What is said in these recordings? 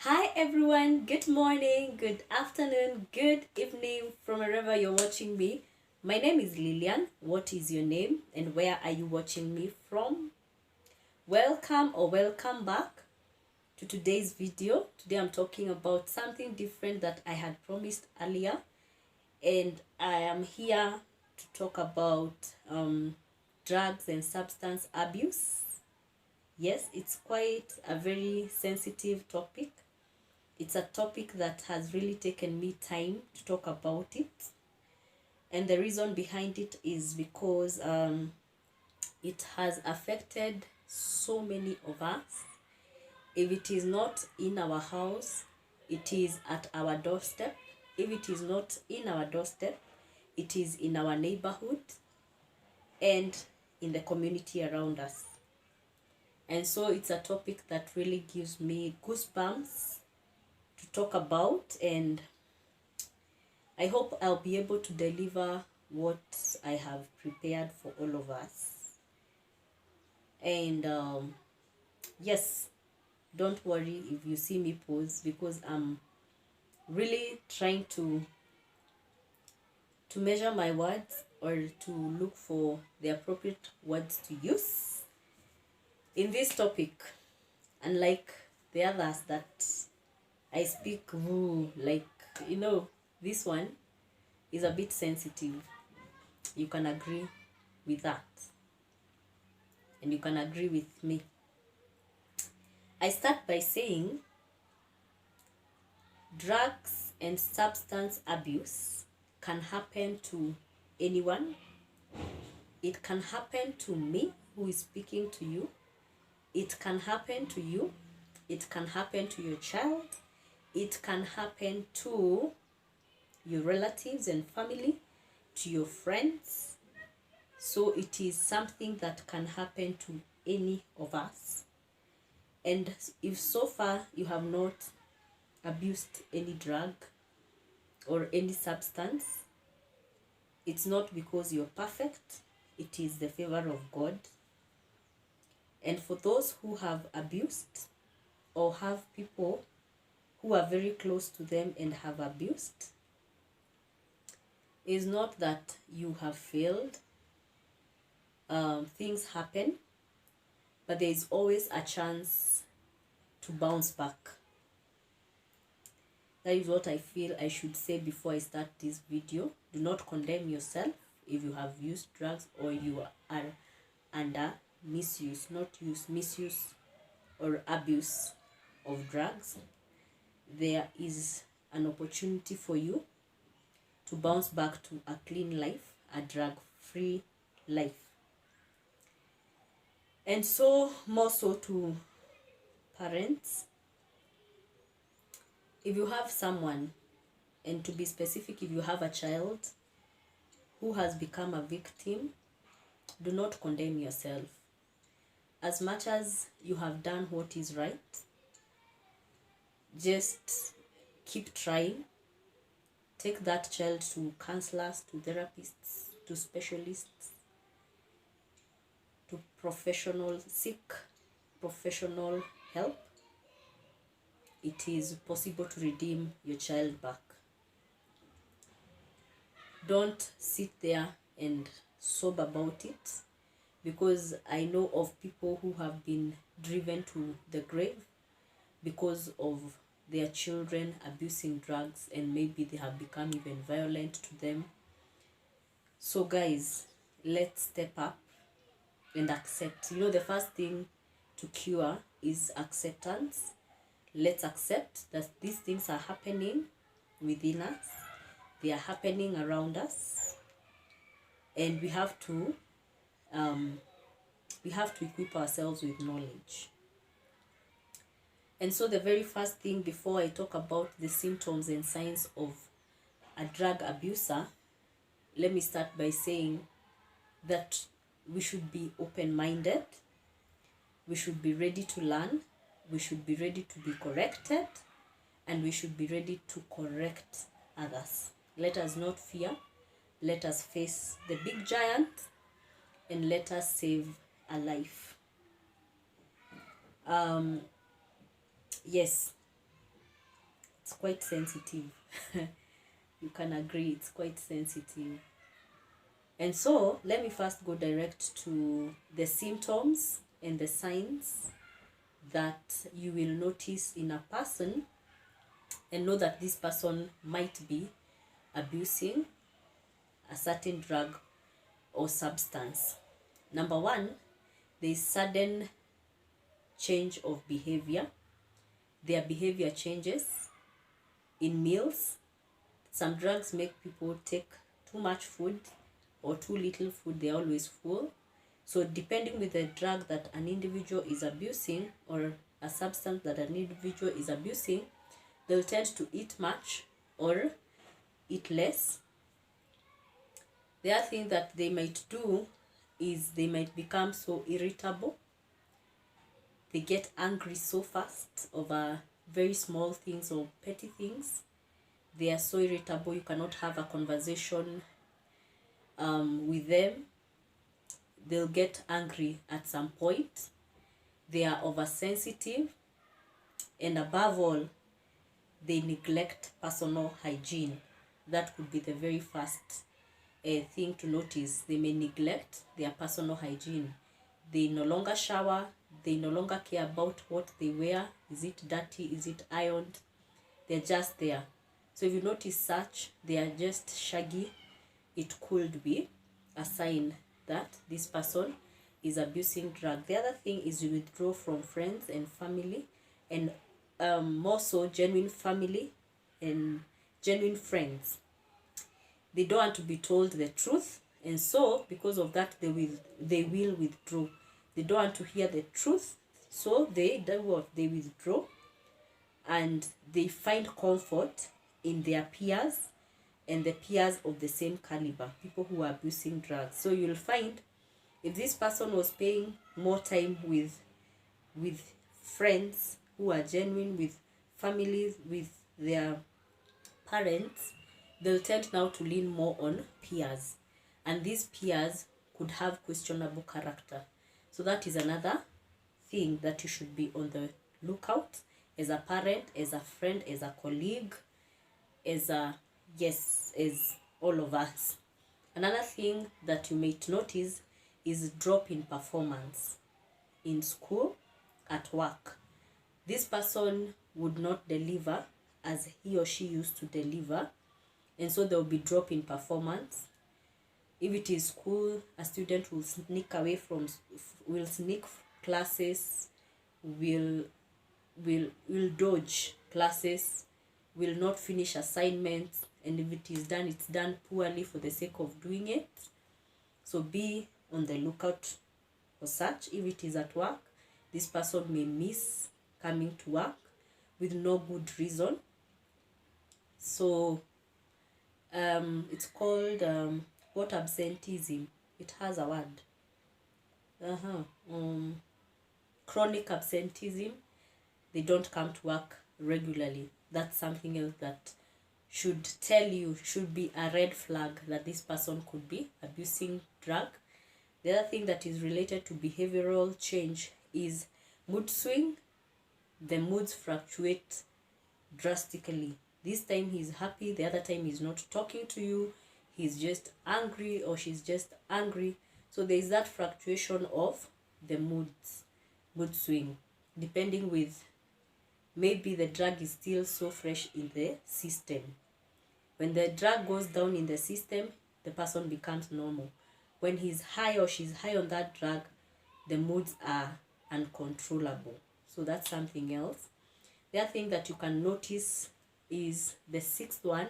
Hi everyone, good morning, good afternoon, good evening from wherever you're watching me. My name is Lillian. What is your name and where are you watching me from? Welcome or welcome back to today's video. Today I'm talking about something different that I had promised earlier, and I am here to talk about drugs and substance abuse. Yes, it's quite a very sensitive topic. It's a topic that has really taken me time to talk about it. And the reason behind it is because it has affected so many of us. If it is not in our house, it is at our doorstep. If it is not in our doorstep, it is in our neighborhood and in the community around us. And so it's a topic that really gives me goosebumps to talk about, and I hope I'll be able to deliver what I have prepared for all of us. And yes, don't worry if you see me pause, because I'm really trying to measure my words, or to look for the appropriate words to use in this topic. Unlike the others that I speak like, this one is a bit sensitive. You can agree with that, and you can agree with me. I start by saying drugs and substance abuse can happen to anyone. It can happen to me who is speaking to you. It can happen to you. It can happen to your child. It can happen to your relatives and family, to your friends. So it is something that can happen to any of us. And if so far you have not abused any drug or any substance, it's not because you're perfect, it is the favor of God. And for those who have abused, or have people who are very close to them and have abused, it's not that you have failed. Things happen, but there is always a chance to bounce back. That is what I feel I should say before I start this video. Do not condemn yourself if you have used drugs, or you are under misuse, not use, misuse or abuse of drugs. There is an opportunity for you to bounce back to a clean life, a drug-free life. And so, more so to parents, if you have someone, and to be specific, if you have a child who has become a victim, do not condemn yourself. As much as you have done what is right, just keep trying. Take that child to counselors, to therapists, to specialists, to professionals. Seek professional help. It is possible to redeem your child back. Don't sit there and sob about it, because I know of people who have been driven to the grave because of their children abusing drugs, and maybe they have become even violent to them. So guys, let's step up and accept. The first thing to cure is acceptance. Let's accept that these things are happening within us. They are happening around us, and we have to equip ourselves with knowledge. And so the very first thing, before I talk about the symptoms and signs of a drug abuser, let me start by saying that we should be open-minded. We should be ready to learn. We should be ready to be corrected. And we should be ready to correct others. Let us not fear. Let us face the big giant, and let us save a life. Yes, it's quite sensitive. You can agree, it's quite sensitive. And so let me first go direct to the symptoms and the signs that you will notice in a person and know that this person might be abusing a certain drug or substance. Number one, there is sudden change of behavior. Their behavior changes in meals. Some drugs make people take too much food or too little food. They're always full. So depending with the drug that an individual is abusing or a substance that an individual is abusing, they'll tend to eat much or eat less. The other thing that they might do is they might become so irritable. They get angry so fast over very small things or petty things. They are so irritable, you cannot have a conversation with them. They'll get angry at some point. They are oversensitive, and above all, they neglect personal hygiene. That could be the very first thing to notice. They may neglect their personal hygiene. They no longer shower. They no longer care about what they wear. Is it dirty? Is it ironed? They're just there. So if you notice such, they are just shaggy, it could be a sign that this person is abusing drugs. The other thing is you withdraw from friends and family, and more so genuine family and genuine friends. They don't want to be told the truth, and so because of that they will withdraw. They don't want to hear the truth, so they do what? They withdraw, and they find comfort in their peers and the peers of the same caliber, people who are abusing drugs. So you'll find if this person was spending more time with friends who are genuine, with families, with their parents, they'll tend now to lean more on peers, and these peers could have questionable character. So that is another thing that you should be on the lookout as a parent, as a friend, as a colleague, as all of us. Another thing that you might notice is drop in performance in school, at work. This person would not deliver as he or she used to deliver, and so there will be drop in performance. If it is school, a student will sneak classes, will dodge classes, will not finish assignments, and if it is done, it's done poorly for the sake of doing it. So be on the lookout for such. If it is at work, this person may miss coming to work with no good reason. So it's called what absenteeism? It has a word. Chronic absenteeism. They don't come to work regularly. That's something else that should be a red flag that this person could be abusing drug. The other thing that is related to behavioral change is mood swing. The moods fluctuate drastically. This time he's happy, the other time he's not talking to you, he's just angry or she's just angry. So there is that fluctuation of the mood swing, depending with maybe the drug is still so fresh in the system. When the drug goes down in the system, the person becomes normal. When he's high or she's high on that drug, the moods are uncontrollable. So that's something else. The other thing that you can notice is the sixth one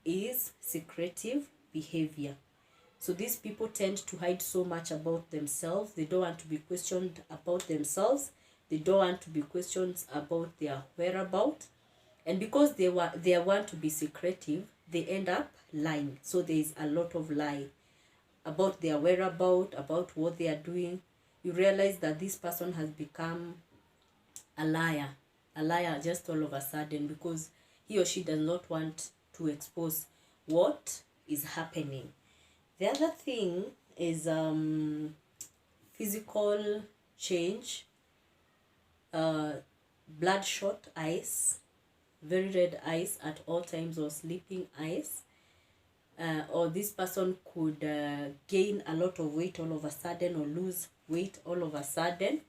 is secretive behavior. So these people tend to hide so much about themselves. They don't want to be questioned about themselves. They don't want to be questioned about their whereabouts. And because they want to be secretive, they end up lying. So there is a lot of lie about their whereabouts, about what they are doing. You realize that this person has become a liar just all of a sudden, because he or she does not want to expose what is happening. The other thing is physical change, bloodshot eyes, very red eyes at all times or sleeping eyes, or this person could gain a lot of weight all of a sudden or lose weight all of a sudden,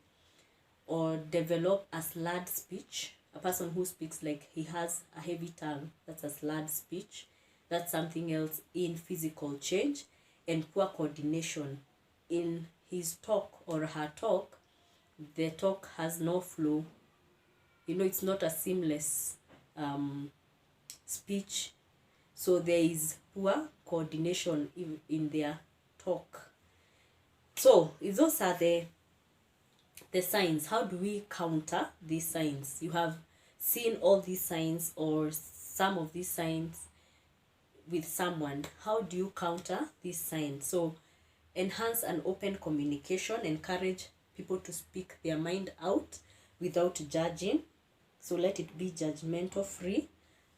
or develop a slurred speech. A person who speaks like he has a heavy tongue, that's a slurred speech. That's something else in physical change. And poor coordination in his talk or her talk. The talk has no flow. You know, it's not a seamless speech. So there is poor coordination in their talk. So if those are the signs, how do we counter these signs? You have seen all these signs or some of these signs with someone. How do you counter these signs? So enhance an open communication, encourage people to speak their mind out without judging. So let it be judgmental free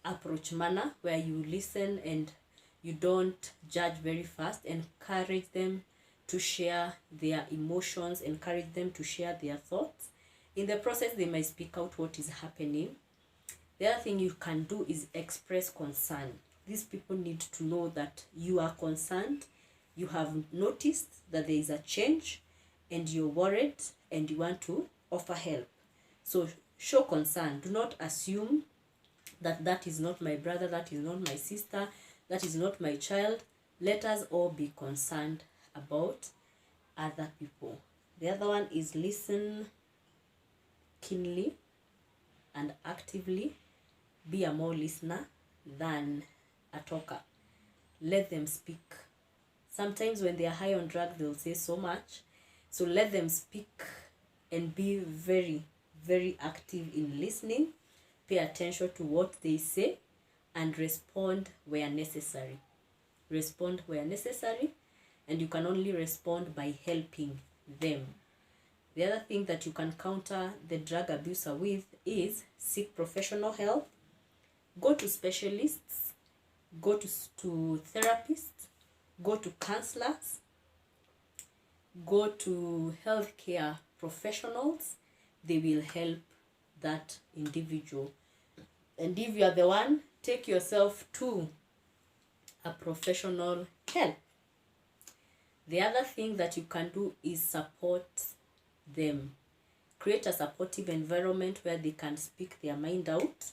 approach manner, where you listen and you don't judge very fast. Encourage them to share their emotions, encourage them to share their thoughts. In the process, they might speak out what is happening. The other thing you can do is express concern. These people need to know that you are concerned, you have noticed that there is a change, and you're worried and you want to offer help. So show concern. Do not assume that that is not my brother, that is not my sister, that is not my child. Let us all be concerned about other people. The other one is listen keenly and actively. Be a more listener than a talker. Let them speak. Sometimes when they are high on drugs, they'll say so much. So let them speak and be very, very active in listening. Pay attention to what they say and respond where necessary. Respond where necessary, and you can only respond by helping them. The other thing that you can counter the drug abuser with is seek professional help. Go to specialists, go to therapists, go to counselors, go to healthcare professionals. They will help that individual. And if you are the one, take yourself to a professional help. The other thing that you can do is support them. Create a supportive environment where they can speak their mind out.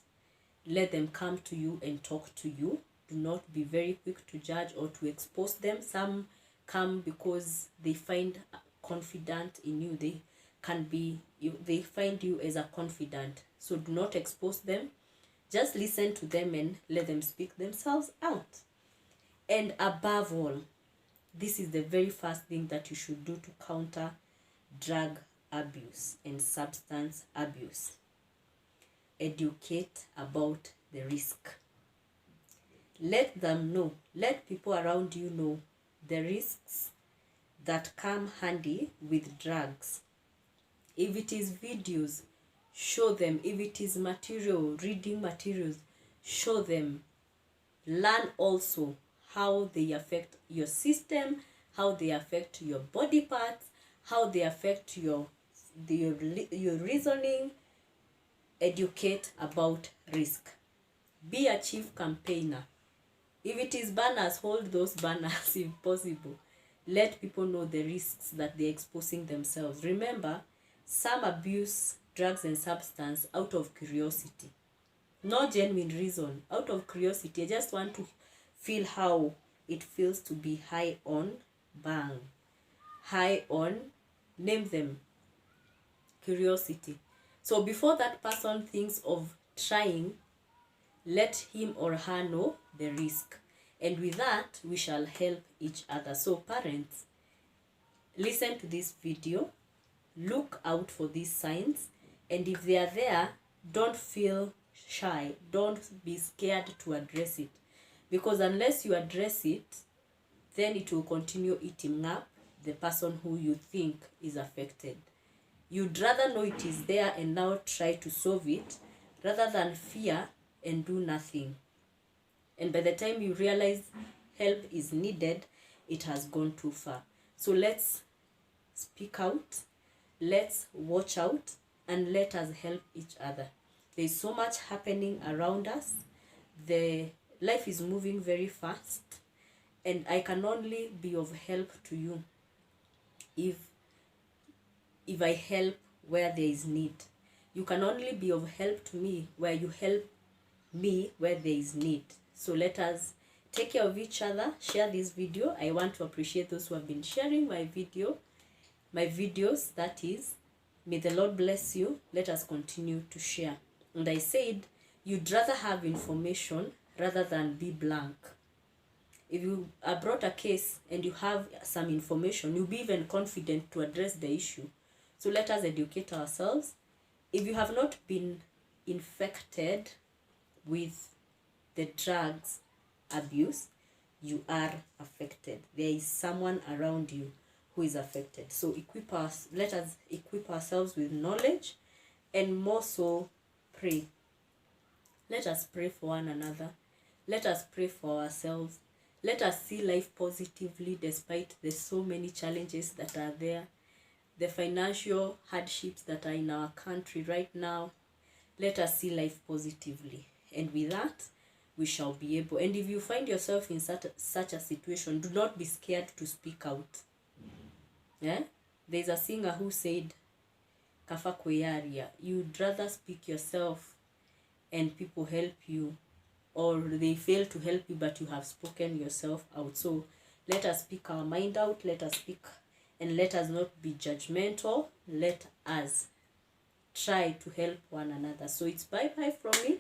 Let them come to you and talk to you. Do not be very quick to judge or to expose them. Some come because they find confident in you. They find you as a confidant. So do not expose them. Just listen to them and let them speak themselves out. And above all, this is the very first thing that you should do to counter drug abuse and substance abuse. Educate about the risk. Let them know, let people around you know the risks that come handy with drugs. If it is videos, show them. If it is material, reading materials, show them. Learn also how they affect your system, how they affect your body parts, how they affect your reasoning. Educate about risk. Be a chief campaigner. If it is banners, hold those banners if possible. Let people know the risks that they're exposing themselves. Remember, some abuse drugs and substance out of curiosity. No genuine reason. Out of curiosity. I just want to feel how it feels to be high on bang. High on, name them, curiosity. So before that person thinks of trying, let him or her know the risk. And with that, we shall help each other. So parents, listen to this video. Look out for these signs. And if they are there, don't feel shy. Don't be scared to address it. Because unless you address it, then it will continue eating up the person who you think is affected. You'd rather know it is there and now try to solve it rather than fear and do nothing. And by the time you realize help is needed, it has gone too far. So let's speak out, let's watch out, and let us help each other. There's so much happening around us. The life is moving very fast, and I can only be of help to you if I help where there is need. You can only be of help to me where you help me where there is need. So let us take care of each other. Share this video. I want to appreciate those who have been sharing my videos, that is. May the Lord bless you. Let us continue to share. And I said, you'd rather have information rather than be blank. If you are brought a case and you have some information, you'll be even confident to address the issue. So let us educate ourselves. If you have not been infected with the drugs abuse, you are affected. There is someone around you who is affected. So let us equip ourselves with knowledge, and more so pray. Let us pray for one another. Let us pray for ourselves. Let us see life positively despite the so many challenges that are there, the financial hardships that are in our country right now. Let us see life positively, and with that we shall be able. And if you find yourself in such a situation, do not be scared to speak out. There's a singer who said, Kafa kweyaria, you'd rather speak yourself and people help you, or they fail to help you but you have spoken yourself out. So let us speak our mind out. Let us speak, and let us not be judgmental. Let us try to help one another. So it's bye bye from me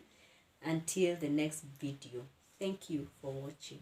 until the next video. Thank you for watching.